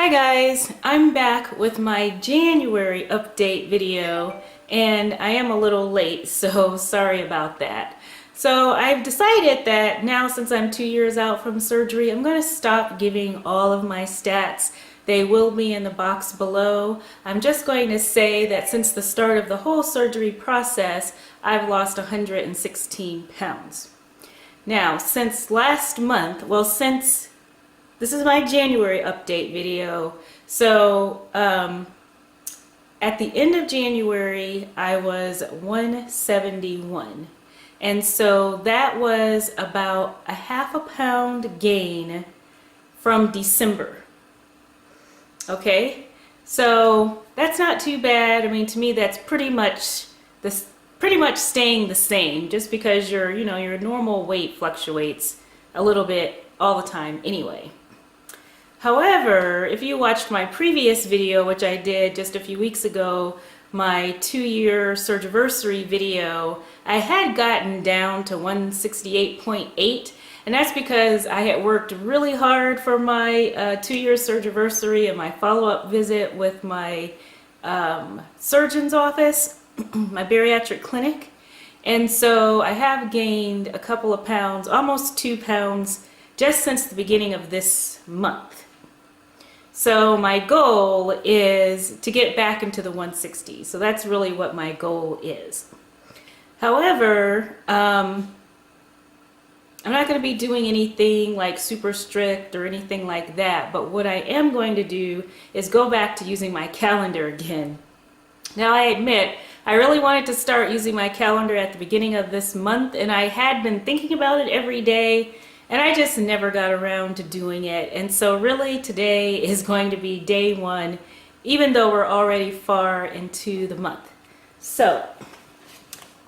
Hi guys, I'm back with my January update video and I am a little late, so sorry about that. So I've decided that now, since I'm 2 years out from surgery, I'm going to stop giving all of my stats. They will be in the box below. I'm just going to say that since the start of the whole surgery process, I've lost 116 pounds. Now, since last month, this is my January update video. So at the end of January, I was 171. And so that was about a half a pound gain from December. Okay, so that's not too bad. I mean, to me, that's pretty much staying the same, just because your normal weight fluctuates a little bit all the time anyway. However, if you watched my previous video, which I did just a few weeks ago, my 2-year surgiversary video, I had gotten down to 168.8, and that's because I had worked really hard for my 2-year surgiversary and my follow-up visit with my surgeon's office, my bariatric clinic. And so I have gained a couple of pounds, almost 2 pounds, just since the beginning of this month. So my goal is to get back into the 160s. So that's really what my goal is. However, I'm not going to be doing anything like super strict or anything like that. But what I am going to do is go back to using my calendar again. Now, I admit, I really wanted to start using my calendar at the beginning of this month, and I had been thinking about it every day, and I just never got around to doing it. And so really today is going to be day one, even though we're already far into the month. So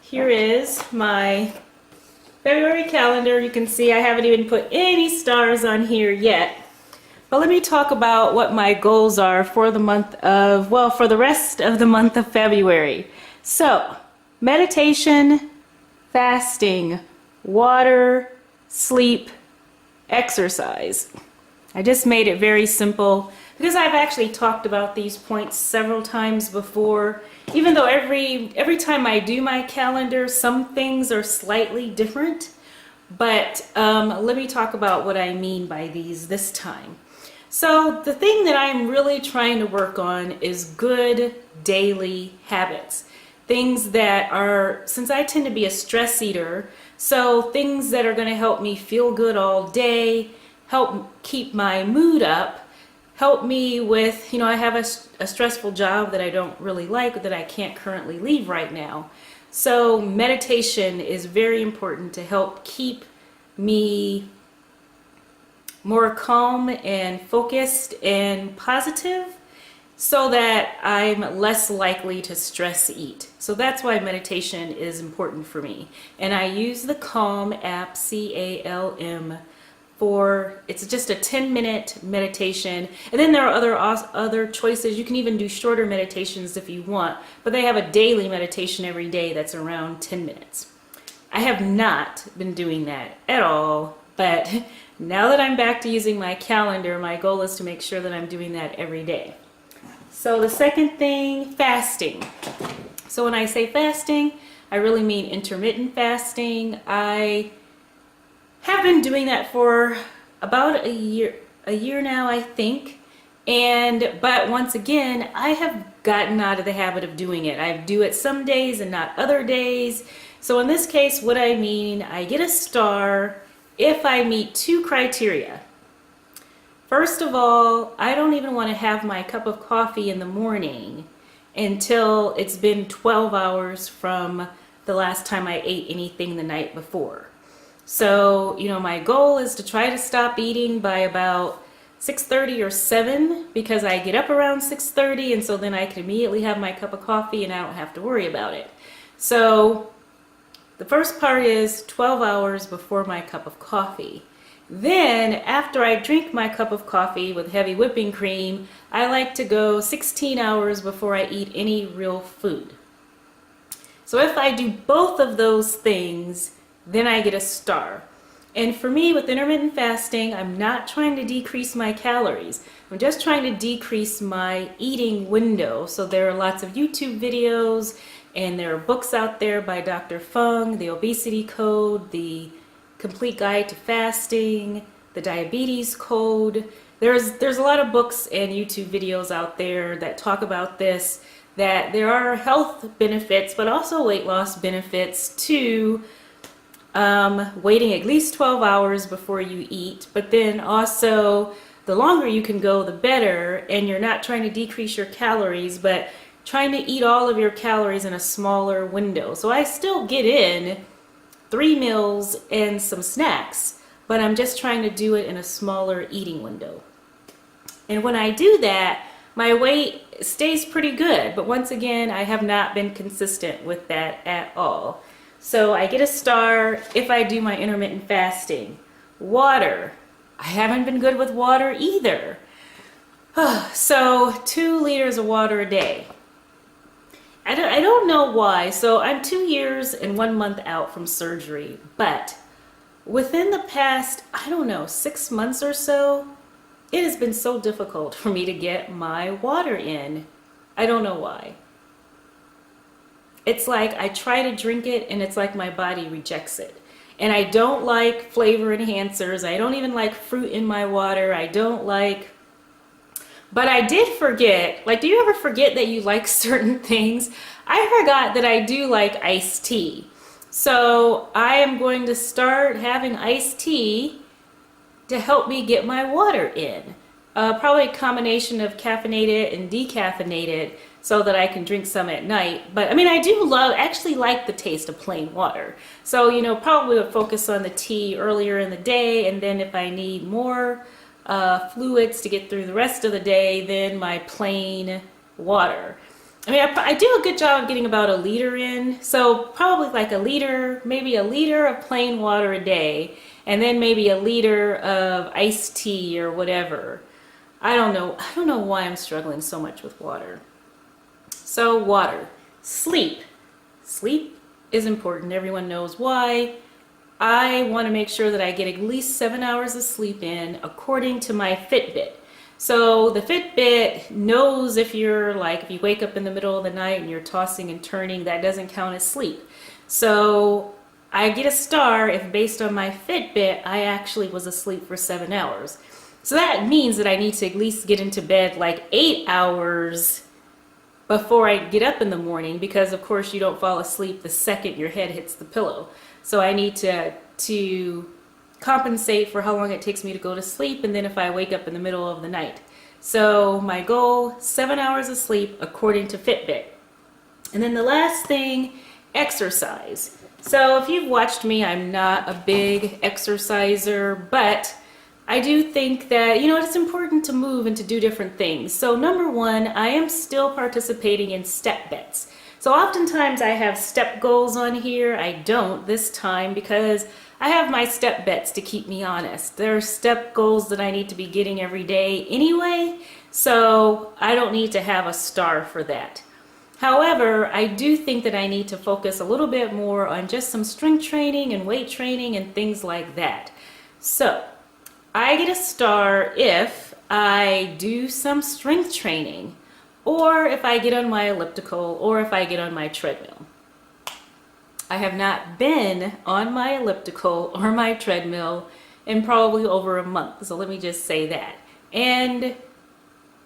here is my February calendar. You can see I haven't even put any stars on here yet. But let me talk about what my goals are for the month of, well, for the rest of the month of February. So, meditation, fasting, water, sleep, exercise. I just made it very simple because I've actually talked about these points several times before. Even though every time I do my calendar, some things are slightly different. But let me talk about what I mean by these this time. So the thing that I'm really trying to work on is good daily habits. Things that are, since I tend to be a stress eater, so things that are going to help me feel good all day, help keep my mood up, help me with, I have a stressful job that I don't really like, that I can't currently leave right now. So meditation is very important to help keep me more calm and focused and positive, so that I'm less likely to stress eat. So that's why meditation is important for me. And I use the Calm app, C-A-L-M, it's just a 10-minute meditation. And then there are other choices. You can even do shorter meditations if you want, but they have a daily meditation every day that's around 10 minutes. I have not been doing that at all, but now that I'm back to using my calendar, my goal is to make sure that I'm doing that every day. So the second thing, fasting. So when I say fasting, I really mean intermittent fasting. I have been doing that for about a year now, I think. But once again, I have gotten out of the habit of doing it. I do it some days and not other days. So in this case, what I mean, I get a star if I meet 2 criteria. First of all, I don't even want to have my cup of coffee in the morning until it's been 12 hours from the last time I ate anything the night before. So, my goal is to try to stop eating by about 6:30 or 7, because I get up around 6:30, and so then I can immediately have my cup of coffee and I don't have to worry about it. So the first part is 12 hours before my cup of coffee. Then, after I drink my cup of coffee with heavy whipping cream, I like to go 16 hours before I eat any real food. So if I do both of those things, then I get a star. And for me, with intermittent fasting, I'm not trying to decrease my calories. I'm just trying to decrease my eating window. So there are lots of YouTube videos and there are books out there by Dr. Fung, The Obesity Code, The Complete Guide to Fasting, The Diabetes Code. There's a lot of books and YouTube videos out there that talk about this, that there are health benefits, but also weight loss benefits to waiting at least 12 hours before you eat, but then also the longer you can go, the better, and you're not trying to decrease your calories, but trying to eat all of your calories in a smaller window. So I still get in 3 meals and some snacks, but I'm just trying to do it in a smaller eating window. And when I do that, my weight stays pretty good, but once again, I have not been consistent with that at all. So I get a star if I do my intermittent fasting. Water. I haven't been good with water either. So 2 liters of water a day. I don't know why. So I'm 2 years and 1 month out from surgery, but within the past, I don't know, 6 months or so, it has been so difficult for me to get my water in. I don't know why. It's like I try to drink it and it's like my body rejects it. And I don't like flavor enhancers. I don't even like fruit in my water. But I did forget, like, do you ever forget that you like certain things? I forgot that I do like iced tea. So I am going to start having iced tea to help me get my water in. Probably a combination of caffeinated and decaffeinated so that I can drink some at night. But I mean, I do actually like the taste of plain water. So, probably would focus on the tea earlier in the day, and then if I need more fluids to get through the rest of the day, then my plain water. I mean, I do a good job of getting about 1 liter in. So probably like 1 liter, maybe 1 liter of plain water a day, and then maybe 1 liter of iced tea or whatever. I don't know why I'm struggling so much with water. So water. Sleep. Sleep is important. Everyone knows why. I want to make sure that I get at least 7 hours of sleep in according to my Fitbit. So the Fitbit knows if if you wake up in the middle of the night and you're tossing and turning, that doesn't count as sleep. So I get a star if based on my Fitbit, I actually was asleep for 7 hours. So that means that I need to at least get into bed like 8 hours before I get up in the morning, because of course you don't fall asleep the second your head hits the pillow. So I need to compensate for how long it takes me to go to sleep, and then if I wake up in the middle of the night. So my goal, 7 hours of sleep according to Fitbit. And then the last thing, exercise. So if you've watched me, I'm not a big exerciser, but I do think that, it's important to move and to do different things. So number one, I am still participating in step bets. So oftentimes I have step goals on here. I don't this time because I have my step bets to keep me honest. There are step goals that I need to be getting every day anyway, so I don't need to have a star for that. However, I do think that I need to focus a little bit more on just some strength training and weight training and things like that. So I get a star if I do some strength training, or if I get on my elliptical, or if I get on my treadmill. I have not been on my elliptical or my treadmill in probably over a month, so let me just say that. And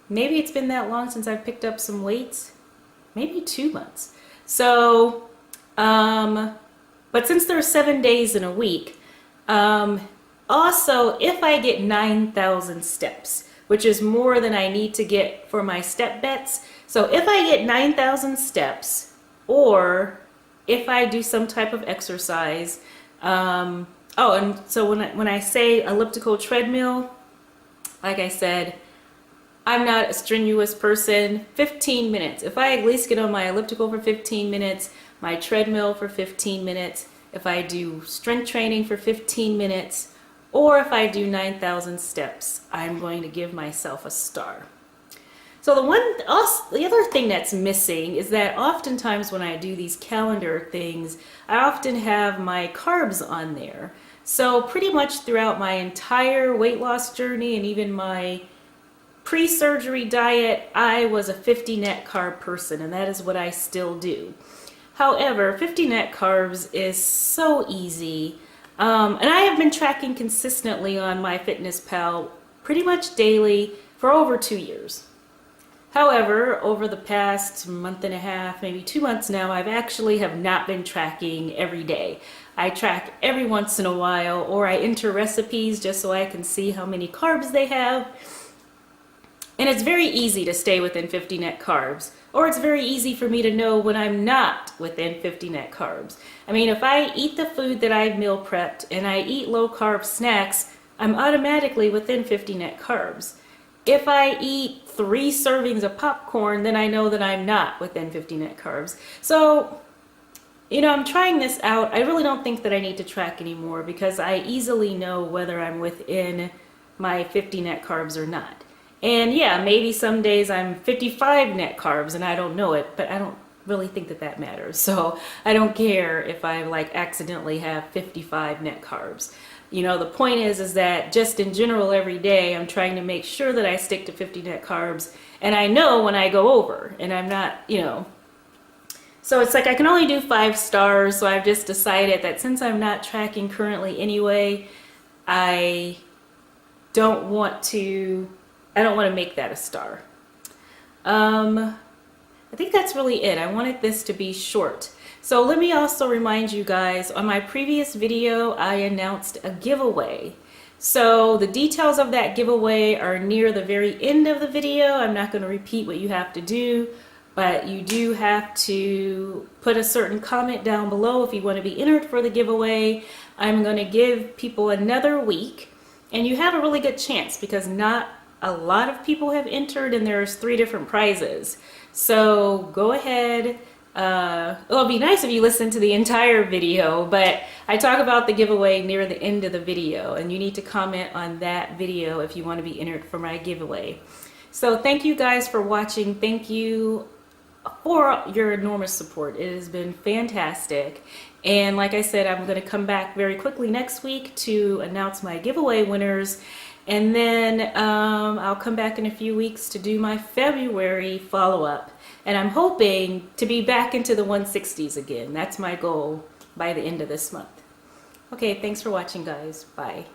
maybe it's been that long since I've picked up some weights, maybe 2 months. So, but since there are 7 days in a week, also, if I get 9,000 steps, which is more than I need to get for my step bets. So if I get 9,000 steps, or if I do some type of exercise, and so when I say elliptical treadmill, like I said, I'm not a strenuous person. 15 minutes. If I at least get on my elliptical for 15 minutes, my treadmill for 15 minutes, if I do strength training for 15 minutes, or if I do 9,000 steps, I'm going to give myself a star. So the other thing that's missing is that oftentimes when I do these calendar things, I often have my carbs on there. So pretty much throughout my entire weight loss journey and even my pre-surgery diet, I was a 50 net carb person, and that is what I still do. However, 50 net carbs is so easy, and I have been tracking consistently on MyFitnessPal pretty much daily for over 2 years. However, over the past month and a half, maybe 2 months now, I've actually have not been tracking every day. I track every once in a while, or I enter recipes just so I can see how many carbs they have. And it's very easy to stay within 50 net carbs, or it's very easy for me to know when I'm not within 50 net carbs. I mean, if I eat the food that I've meal prepped and I eat low carb snacks, I'm automatically within 50 net carbs. If I eat 3 servings of popcorn, then I know that I'm not within 50 net carbs. So, I'm trying this out. I really don't think that I need to track anymore because I easily know whether I'm within my 50 net carbs or not. And yeah, maybe some days I'm 55 net carbs and I don't know it, but I don't really think that that matters. So I don't care if I accidentally have 55 net carbs. The point is that just in general every day, I'm trying to make sure that I stick to 50 net carbs, and I know when I go over, and I'm not, So it's like I can only do 5 stars, so I've just decided that since I'm not tracking currently anyway, I don't want to make that a star. I think that's really it. I wanted this to be short. So let me also remind you guys, on my previous video, I announced a giveaway. So the details of that giveaway are near the very end of the video. I'm not going to repeat what you have to do, but you do have to put a certain comment down below if you want to be entered for the giveaway. I'm going to give people another week, and you have a really good chance because not a lot of people have entered, and there's 3 different prizes. So go ahead. It'll be nice if you listen to the entire video, but I talk about the giveaway near the end of the video, and you need to comment on that video if you want to be entered for my giveaway. So thank you guys for watching. Thank you for your enormous support. It has been fantastic. And like I said, I'm going to come back very quickly next week to announce my giveaway winners. And then I'll come back in a few weeks to do my February follow-up. And I'm hoping to be back into the 160s again. That's my goal by the end of this month. Okay, thanks for watching, guys. Bye.